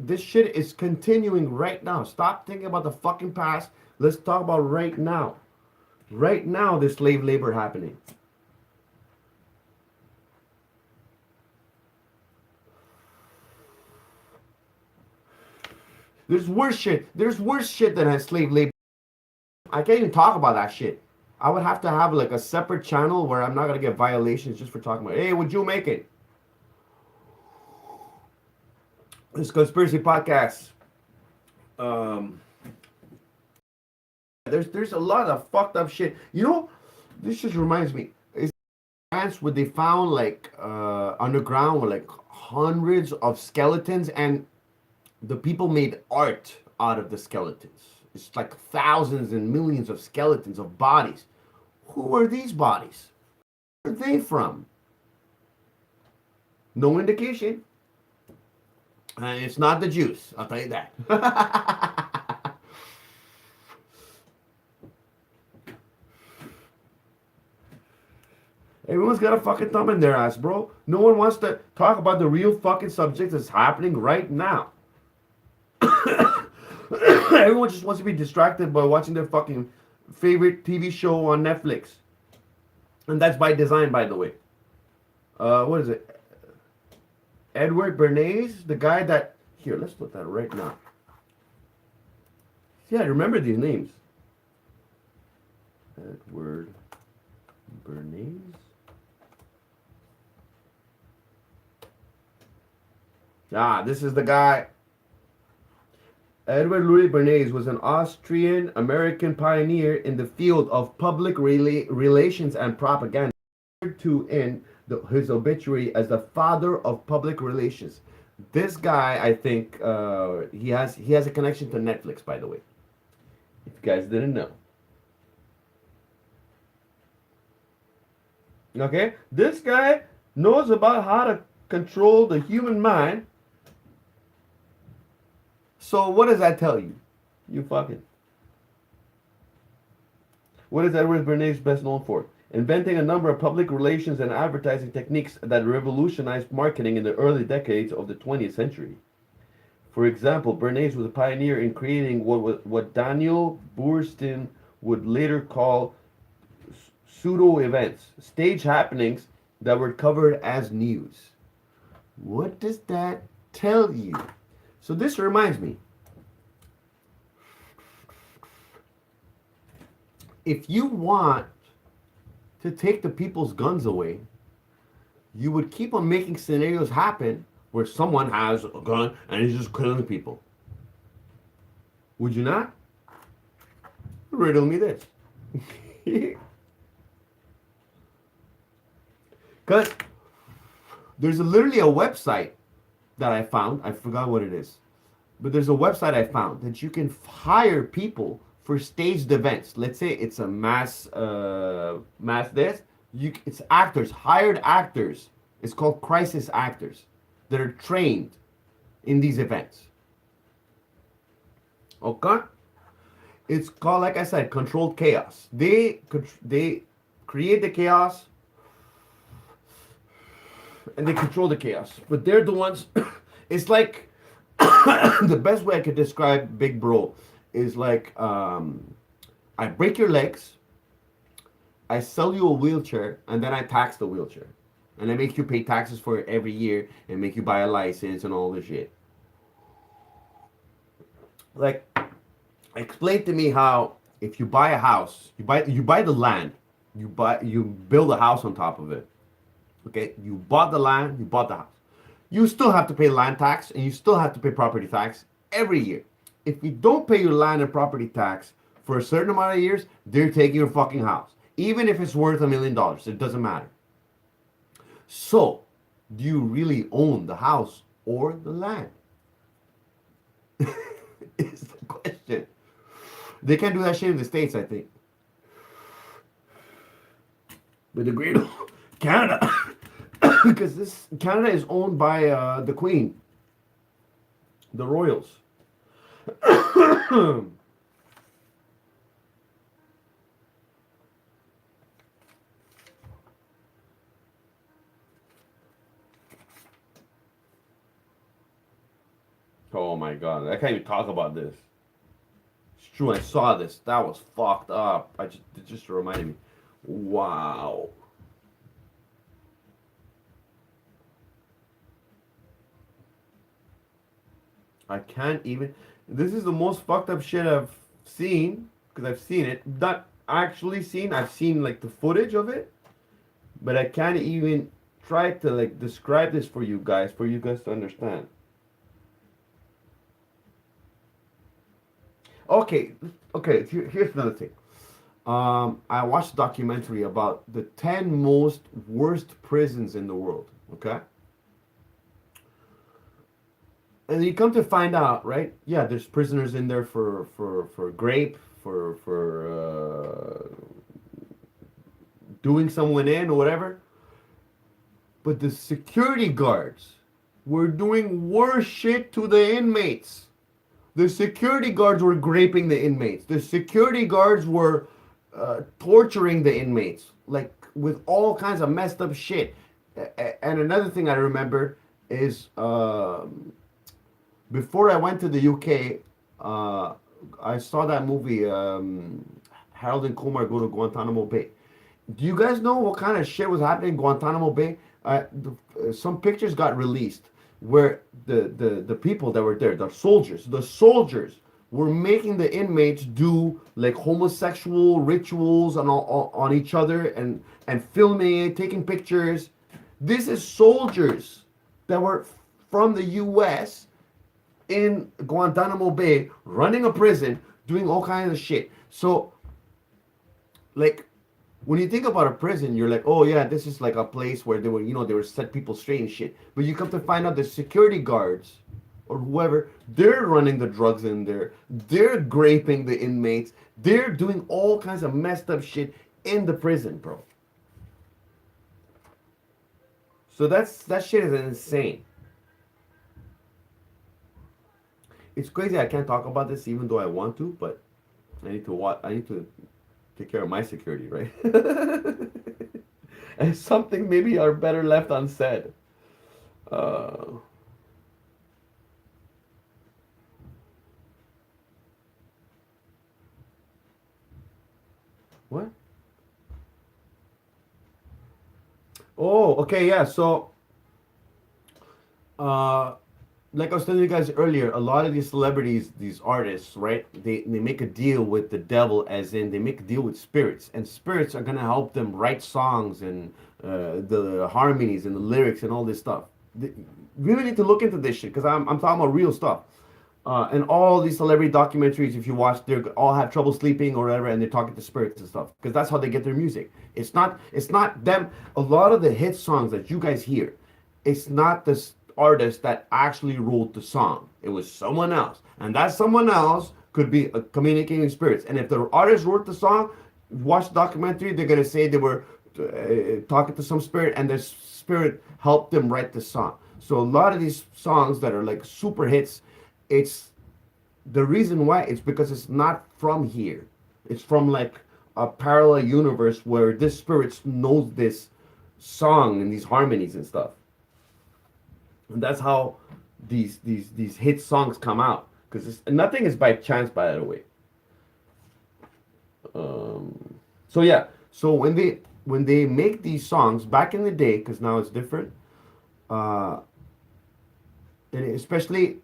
this shit is continuing right now. Stop thinking about the fucking past. Let's talk about right now. Right now, there's slave labor happening. There's worse shit. There's worse shit than slave labor. I can't even talk about that shit. I would have to have like a separate channel where I'm not gonna get violations just for talking about. Hey, would you make it? This conspiracy podcast. Um, there's a lot of fucked up shit. You know, this just reminds me. Is France where they found like underground with like hundreds of skeletons, and the people made art out of the skeletons. It's like thousands and millions of skeletons of bodies. Who are these bodies? Where are they from? No indication. And it's not the Jews, I'll tell you that. Everyone's got a fucking thumb in their ass, bro. No one wants to talk about the real fucking subject that's happening right now. Everyone just wants to be distracted by watching their fucking favorite TV show on Netflix. And that's by design, by the way. What is it? Edward Bernays, the guy that... Here, let's put that right now. Yeah, I remember these names. Edward Bernays. Ah, this is the guy. Edward Louis Bernays was an Austrian-American pioneer in the field of public relations and propaganda. To in his obituary as the father of public relations. This guy, I think, he has a connection to Netflix, by the way. If you guys didn't know. Okay, this guy knows about how to control the human mind. So what does that tell you? You fucking. What is Edward Bernays best known for? Inventing a number of public relations and advertising techniques that revolutionized marketing in the early decades of the 20th century. For example, Bernays was a pioneer in creating what Daniel Boorstin would later call pseudo-events, stage happenings that were covered as news. What does that tell you? So this reminds me. If you want to take the people's guns away, you would keep on making scenarios happen where someone has a gun and is just killing people. Would you not? Riddle me this. Because there's literally a website that I found. I forgot what it is. But there's a website I found that you can hire people for staged events. Let's say it's a mass this. It's actors, hired actors. It's called crisis actors that are trained in these events. Okay? It's called, like I said, controlled chaos. They create the chaos and they control the chaos. But they're the ones. It's like the best way I could describe Big Bro is like I break your legs, I sell you a wheelchair, and then I tax the wheelchair. And I make you pay taxes for it every year and make you buy a license and all this shit. Like, explain to me how if you buy a house, you buy the land, you build a house on top of it. Okay, you bought the land, you bought the house. You still have to pay land tax and you still have to pay property tax every year. If you don't pay your land and property tax for a certain amount of years, they're taking your fucking house. Even if it's worth $1 million, it doesn't matter. So, do you really own the house or the land? Is the question. They can't do that shit in the States, I think. But the great Canada, because Canada is owned by the Queen, the royals. Oh my god, I can't even talk about this. It's true. I saw this. That was fucked up. It just reminded me. Wow. I can't even. This is the most fucked up shit I've seen because I've seen it. Not actually seen. I've seen like the footage of it, but I can't even try to like describe this for you guys to understand. Okay, okay. Here's another thing. I watched a documentary about the 10 most worst prisons in the world. Okay, and you come to find out, right? Yeah, there's prisoners in there for grape, for doing someone in or whatever. But the security guards were doing worse shit to the inmates. The security guards were raping the inmates. The security guards were torturing the inmates, like with all kinds of messed up shit. And another thing I remember is before I went to the UK, I saw that movie, Harold and Kumar Go to Guantanamo Bay. Do you guys know what kind of shit was happening in Guantanamo Bay? Some pictures got released where the people that were there, the soldiers were making the inmates do like homosexual rituals on each other and filming it, taking pictures. This is soldiers that were from the U.S. in Guantanamo Bay, running a prison, doing all kinds of shit. So, like, when you think about a prison, you're like, oh yeah, this is like a place where they were, they were set people straight and shit. But you come to find out the security guards or whoever, they're running the drugs in there. They're raping the inmates. They're doing all kinds of messed up shit in the prison, bro. So that shit is insane. It's crazy I can't talk about this even though I want to, but I need to watch. I need to take care of my security, right? And something maybe are better left unsaid. Uh, what? Oh, okay, yeah. So, uh, like I was telling you guys earlier, a lot of these celebrities, these artists, right? They make a deal with the devil, as in they make a deal with spirits, and spirits are gonna help them write songs and the harmonies and the lyrics and all this stuff. We really need to look into this shit because I'm talking about real stuff. And all these celebrity documentaries, if you watch, they all have trouble sleeping or whatever, and they're talking to spirits and stuff because that's how they get their music. It's not them. A lot of the hit songs that you guys hear, it's not the artist that actually wrote the song. It was someone else, and that someone else could be communicating with spirits. And if the artist wrote the song, watch the documentary, they're gonna say they were talking to some spirit, and the spirit helped them write the song. So a lot of these songs that are like super hits, it's the reason why it's because it's not from here. It's from like a parallel universe where this spirit knows this song and these harmonies and stuff. And that's how these hit songs come out because nothing is by chance, by the way. So yeah, so when they make these songs back in the day, because now it's different, uh, and especially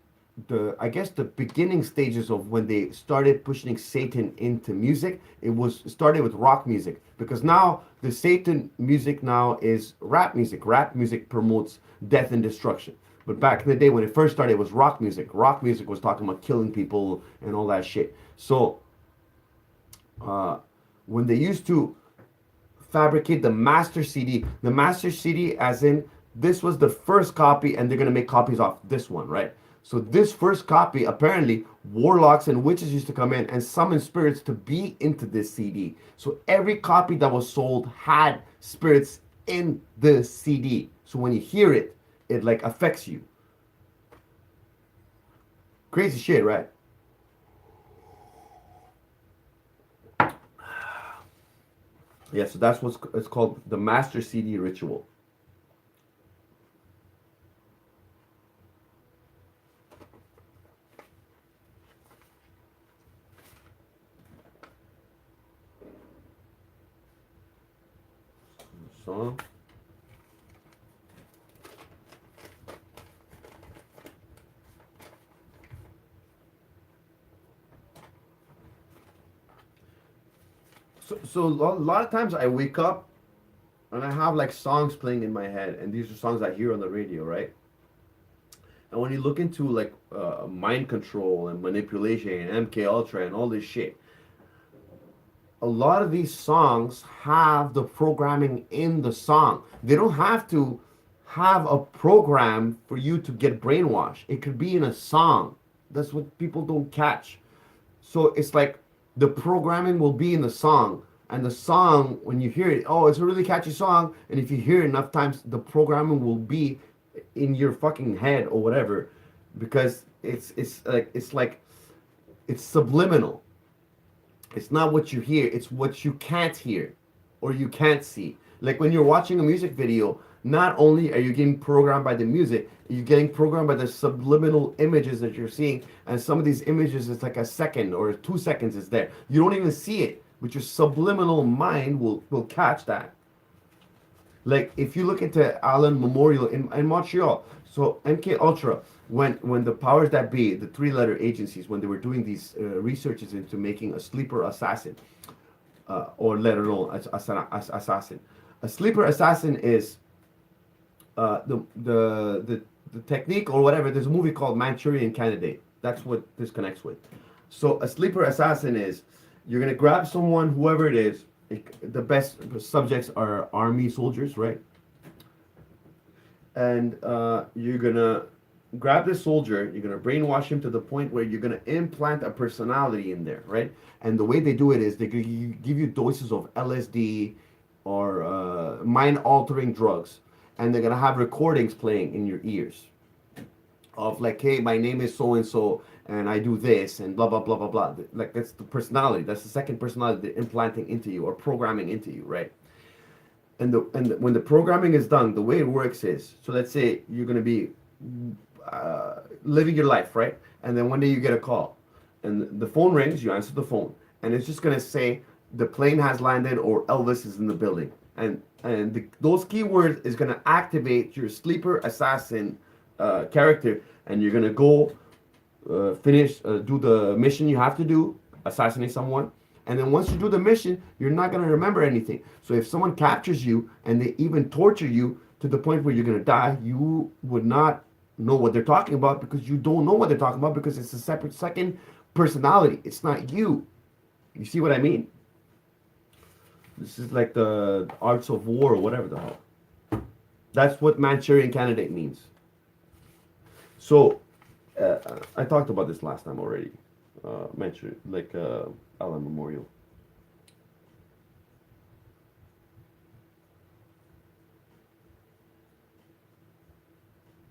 the I guess the beginning stages of when they started pushing Satan into music, it started with rock music because now the Satan music now is rap music. Rap music promotes death and destruction. But back in the day when it first started, it was rock music. Rock music was talking about killing people and all that shit. So uh, when they used to fabricate the master CD, as in this was the first copy, and they're gonna make copies off this one, right? So this first copy, apparently, warlocks and witches used to come in and summon spirits to be into this CD. So every copy that was sold had spirits in the CD. So when you hear it, it like affects you. Crazy shit, right? Yeah, so that's what's it's called, the master CD ritual. song. So a lot of times I wake up and I have like songs playing in my head, and these are songs I hear on the radio, right? And when you look into like mind control and manipulation and MK Ultra and all this shit, a lot of these songs have the programming in the song. They don't have to have a program for you to get brainwashed. It could be in a song. That's what people don't catch. So it's like the programming will be in the song. And the song, when you hear it, oh, it's a really catchy song. And if you hear it enough times, the programming will be in your fucking head or whatever, because it's subliminal. It's not what you hear, it's what you can't hear or you can't see. Like when you're watching a music video, not only are you getting programmed by the music, you're getting programmed by the subliminal images that you're seeing. And some of these images, it's like a second or 2 seconds is there. You don't even see it, but your subliminal mind will catch that. Like if you look into Allen Memorial in Montreal, so MK Ultra, when the powers that be, the three-letter agencies, when they were doing these researches into making a sleeper assassin, or let alone assassin, a sleeper assassin is the technique or whatever. There's a movie called Manchurian Candidate. That's what this connects with. So a sleeper assassin is you're gonna grab someone, whoever it is. The best subjects are army soldiers, right? And you're gonna grab this soldier, you're gonna brainwash him to the point where you're gonna implant a personality in there, right? And the way they do it is they give you doses of LSD or mind-altering drugs, and they're gonna have recordings playing in your ears of like, hey, my name is so and so, and I do this, and blah blah blah blah blah. Like that's the personality. That's the second personality they're implanting into you or programming into you, right? When the programming is done, the way it works is, so let's say you're gonna be living your life, right? And then one day you get a call, and the phone rings. You answer the phone, and it's just gonna say the plane has landed or Elvis is in the building, and those keywords is gonna activate your sleeper assassin character, and you're gonna go do the mission you have to do, assassinate someone. And then once you do the mission, you're not going to remember anything. So if someone captures you and they even torture you to the point where you're going to die, you would not know what they're talking about, because you don't know what they're talking about, because it's a separate second personality. It's not you. You see what I mean? This is like the arts of war or whatever the hell. That's what Manchurian Candidate means. So I talked about this last time already. Mentioned like Allen Memorial.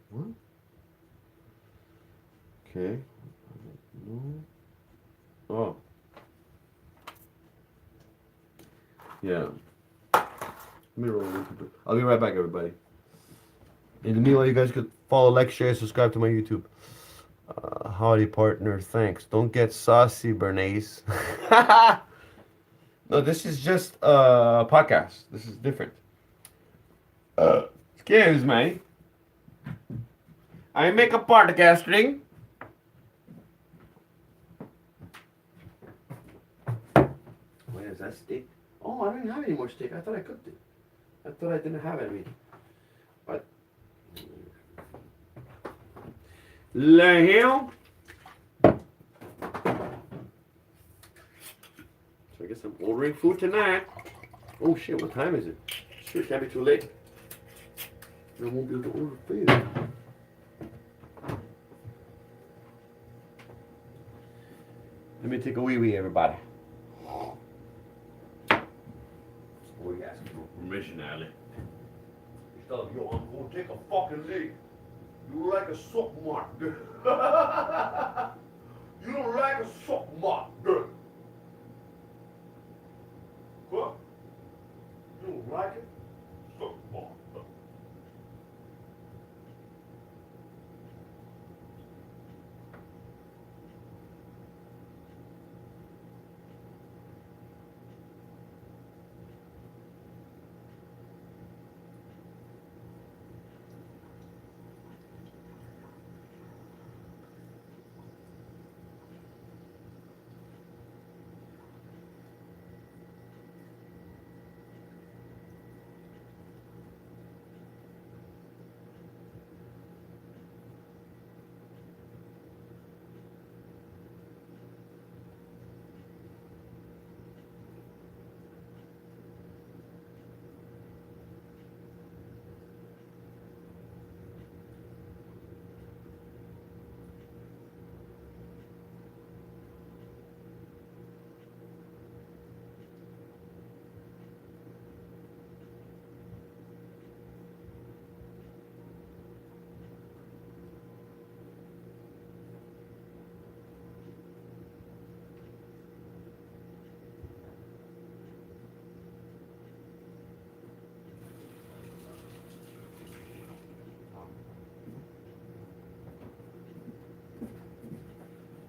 What? Okay. No. Oh. Yeah. Let me roll YouTube. I'll be right back, everybody. In the meanwhile, you guys could follow, like, share, subscribe to my YouTube. Howdy, partner. Thanks. Don't get saucy, Bernays. No, this is just a podcast. This is different. Excuse me. I make a podcasting. Where is that steak? Oh, I don't have any more steak. I thought I cooked it. I thought I didn't have any. But the hell? So I guess I'm ordering food tonight. Oh shit, what time is it? Shit, can't be too late. I won't be able to order food. Let me take a wee, everybody. What are you asking for permission, Ali? You tell him, yo, I'm going to take a fucking leak. You like a sock mark, girl. You don't like a sock mark, girl. What? You don't like it? Sock mark.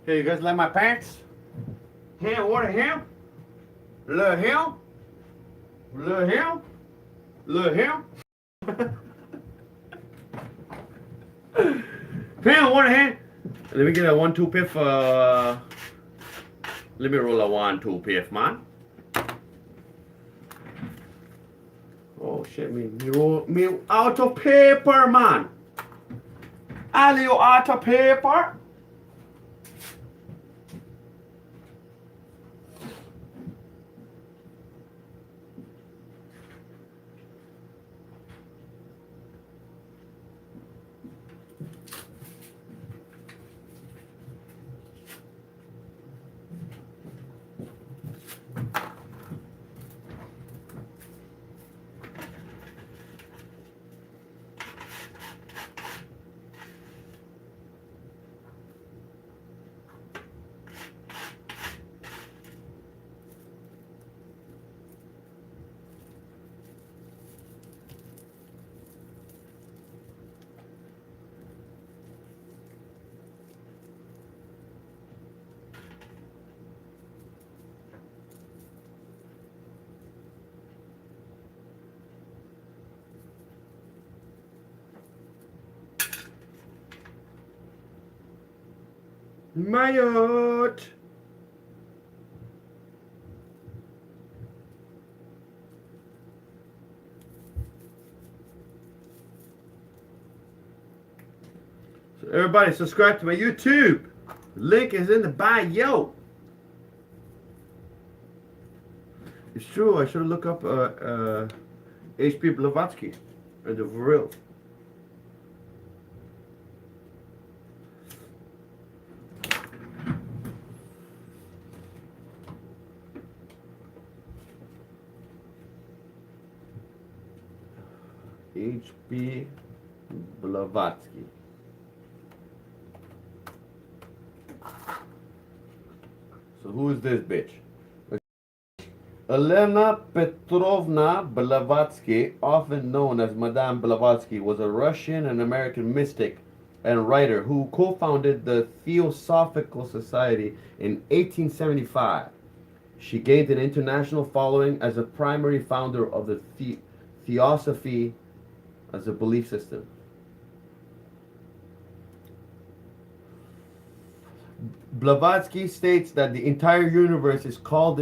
Hey, you guys like my pants? Ham, what a ham? Little ham? Little ham? Little ham? Ham, what a ham? Let me get a 1-2 piff. Let me roll a 1-2 piff, man. Oh shit, me out of paper, man. Are you out of paper? Mayot. So everybody subscribe to my YouTube. Link is in the bio. It's true, I should look up H.P. Blavatsky and the real. H.P. Blavatsky. So who is this bitch? Elena Petrovna Blavatsky, often known as Madame Blavatsky, was a Russian and American mystic and writer who co-founded the Theosophical Society in 1875. She gained an international following as a primary founder of the Theosophy as a belief system. Blavatsky states that the entire universe is called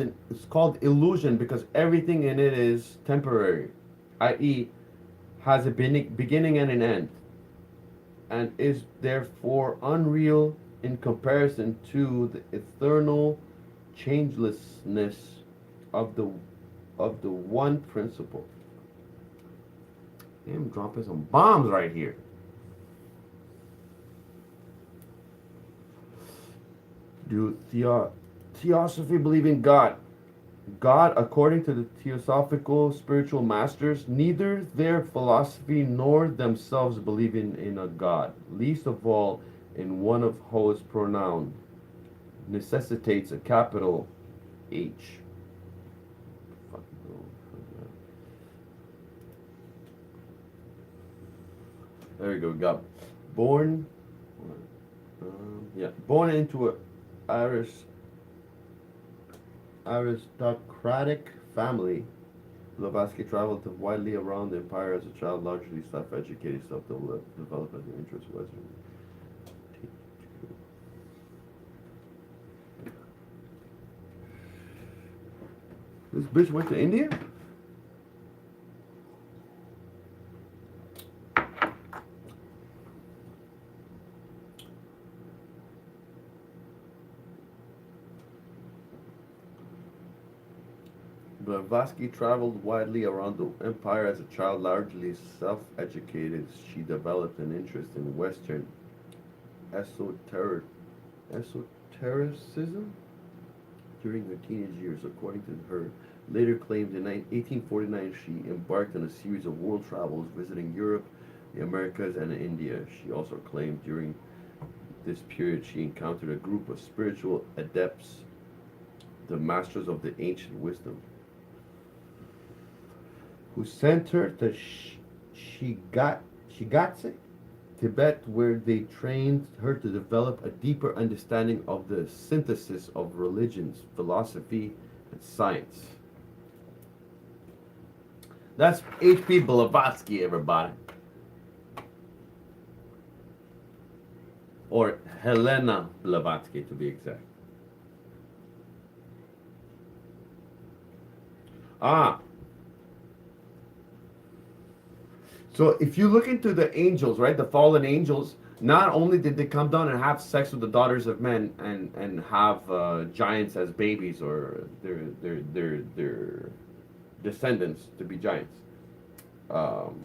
illusion because everything in it is temporary, i.e., has a beginning and an end, and is therefore unreal in comparison to the eternal changelessness of the one principle. I'm dropping some bombs right here. Do Theosophy believe in God? God, according to the Theosophical spiritual masters, neither their philosophy nor themselves believe in a God, least of all in one of whose pronoun necessitates a capital H. There we go. We got born. Born into a aristocratic family, Blavatsky traveled widely around the empire as a child, largely self-educated, self-developed as an interest in Western. This bitch went to India? Blavatsky traveled widely around the empire as a child, largely self-educated. She developed an interest in Western esotericism during her teenage years. According to her later claims, in 1849 she embarked on a series of world travels, visiting Europe, the Americas, and India. She also claimed during this period she encountered a group of spiritual adepts, the masters of the ancient wisdom, who sent her to Shigatse Tibet, where they trained her to develop a deeper understanding of the synthesis of religions, philosophy, and science. That's H.P. Blavatsky, everybody. Or Helena Blavatsky, to be exact. Ah, so if you look into the angels, right, the fallen angels, not only did they come down and have sex with the daughters of men and have giants as babies or their descendants to be giants. Um,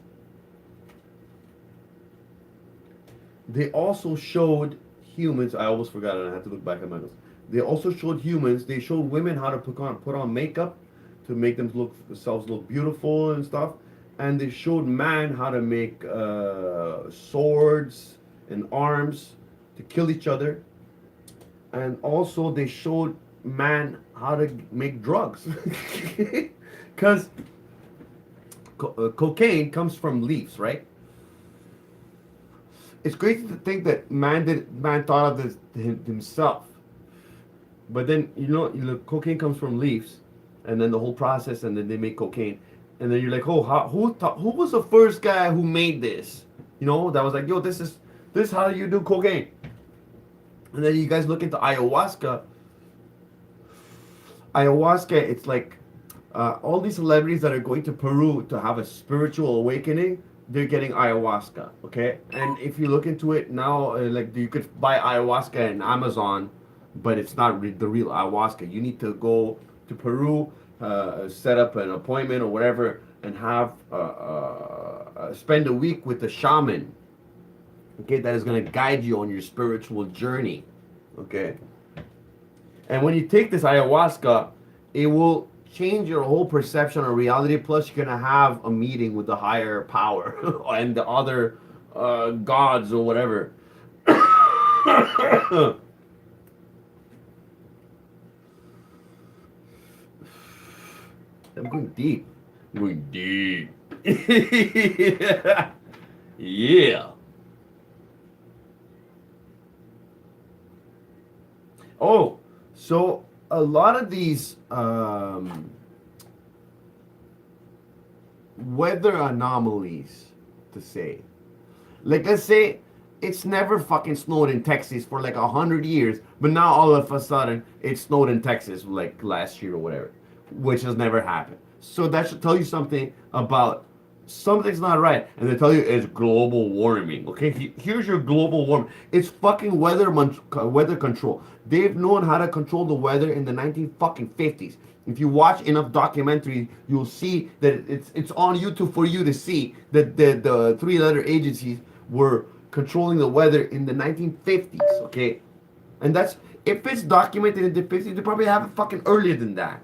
they also showed humans. I almost forgot it. I had to look back at my notes. They also showed humans. They showed women how to put on makeup to make themselves look beautiful and stuff. And they showed man how to make swords and arms to kill each other. And also they showed man how to make drugs, because cocaine comes from leaves, right? It's crazy to think that man thought of this himself, but then cocaine comes from leaves, and then the whole process, and then they make cocaine, and then you're like, oh, who was the first guy who made this? That was like, yo, this is how you do cocaine. And then you guys look into ayahuasca. Ayahuasca, it's like all these celebrities that are going to Peru to have a spiritual awakening, they're getting ayahuasca, okay? And if you look into it now, like you could buy ayahuasca in Amazon, but it's not the real ayahuasca. You need to go to Peru, set up an appointment or whatever, and have spend a week with the shaman, okay? That is going to guide you on your spiritual journey, okay? And when you take this ayahuasca, it will change your whole perception of reality. Plus, you're gonna have a meeting with the higher power and the other gods or whatever. I'm going deep. I'm going deep. Yeah. Oh, so a lot of these weather anomalies, to say, like, let's say it's never fucking snowed in Texas for like 100 years, but now all of a sudden it snowed in Texas like last year or whatever, which has never happened. So that should tell you something about something's not right, and they tell you it's global warming. Okay, here's your global warming. It's fucking weather control. They've known how to control the weather in the 1950s. If you watch enough documentaries, you'll see that it's on YouTube for you to see that the three-letter agencies were controlling the weather in the 1950s. Okay, and that's, if it's documented in the 50s, they probably have it fucking earlier than that.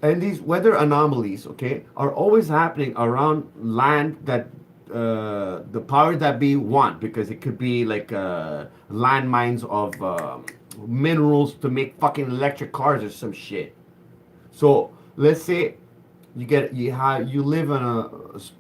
And these weather anomalies, okay, are always happening around land that the power that be want, because it could be like landmines of minerals to make fucking electric cars or some shit. So let's say you live in a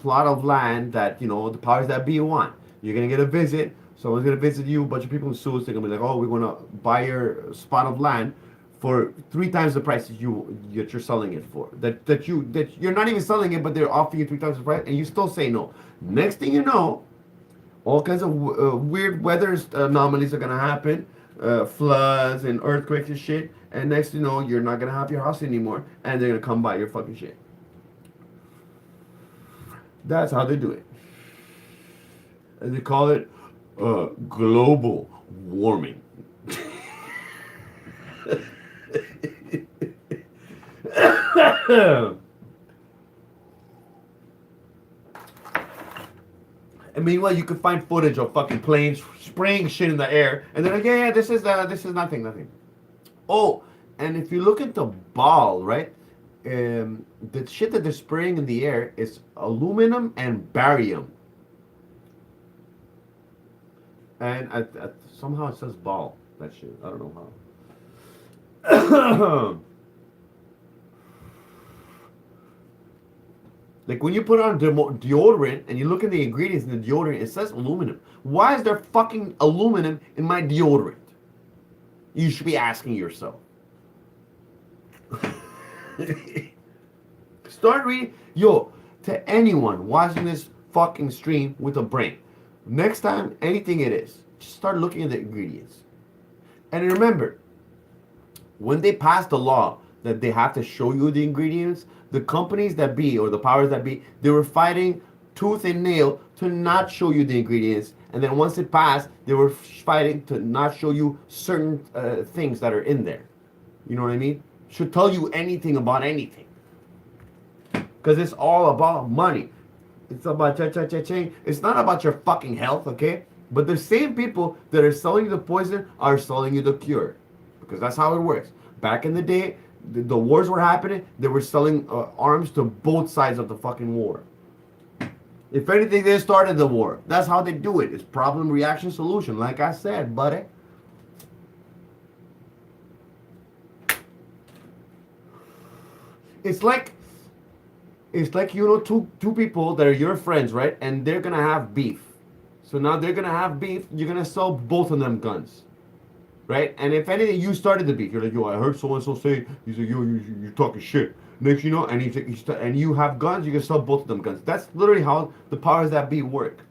plot of land that the powers that be want. You're gonna get a visit. Someone's gonna visit you. A bunch of people in suits. They're gonna be like, oh, we're gonna buy your spot of land for 3 times the price that you're selling it for. That you're not even selling it, but they're offering you 3 times the price, and you still say no. Next thing you know, all kinds of weird weather anomalies are gonna happen, floods and earthquakes and shit. And next thing you know, you're not gonna have your house anymore, and they're gonna come buy your fucking shit. That's how they do it, and they call it global warming. And meanwhile, you can find footage of fucking planes spraying shit in the air, and they're like, yeah, this is nothing. Oh, and if you look at the ball, right, the shit that they're spraying in the air is aluminum and barium, and somehow it says ball. That shit, I don't know how. Like when you put on deodorant and you look at the ingredients in the deodorant, it says aluminum. Why is there fucking aluminum in my deodorant? You should be asking yourself. Start reading. Yo, to anyone watching this fucking stream with a brain, next time, anything it is, just start looking at the ingredients. And remember, when they passed the law that they have to show you the ingredients, the companies that be, or the powers that be, they were fighting tooth and nail to not show you the ingredients. And then once it passed, they were fighting to not show you certain things that are in there. You know what I mean? Should tell you anything about anything. Because it's all about money. It's about cha-cha-cha-ching. It's not about your fucking health, okay? But the same people that are selling you the poison are selling you the cure. Because that's how it works. Back in the day, the wars were happening. They were selling arms to both sides of the fucking war. If anything, they started the war. That's how they do it. It's problem, reaction, solution. Like I said, buddy. It's like you know, two people that are your friends, right? And they're gonna have beef. So now they're gonna have beef. You're gonna sell both of them guns, right? And if anything, you started the beef. You're like, yo, I heard so and so say. He's like, yo, you're talking shit. Next, you know, and and you have guns. You can sell both of them guns. That's literally how the powers that be work.